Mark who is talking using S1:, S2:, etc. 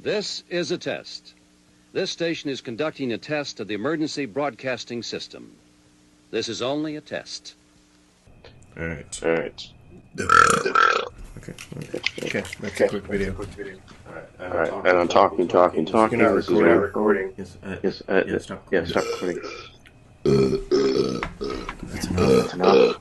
S1: This is a test. This station is conducting a test of the emergency broadcasting system. This is only a test.
S2: All right.
S3: Okay.
S2: That's a quick video.
S3: All right. And I'm talking.
S2: You're not
S3: This is
S2: recording.
S3: recording.
S2: Yes. Stop.
S3: Yeah, stop recording.
S2: That's enough.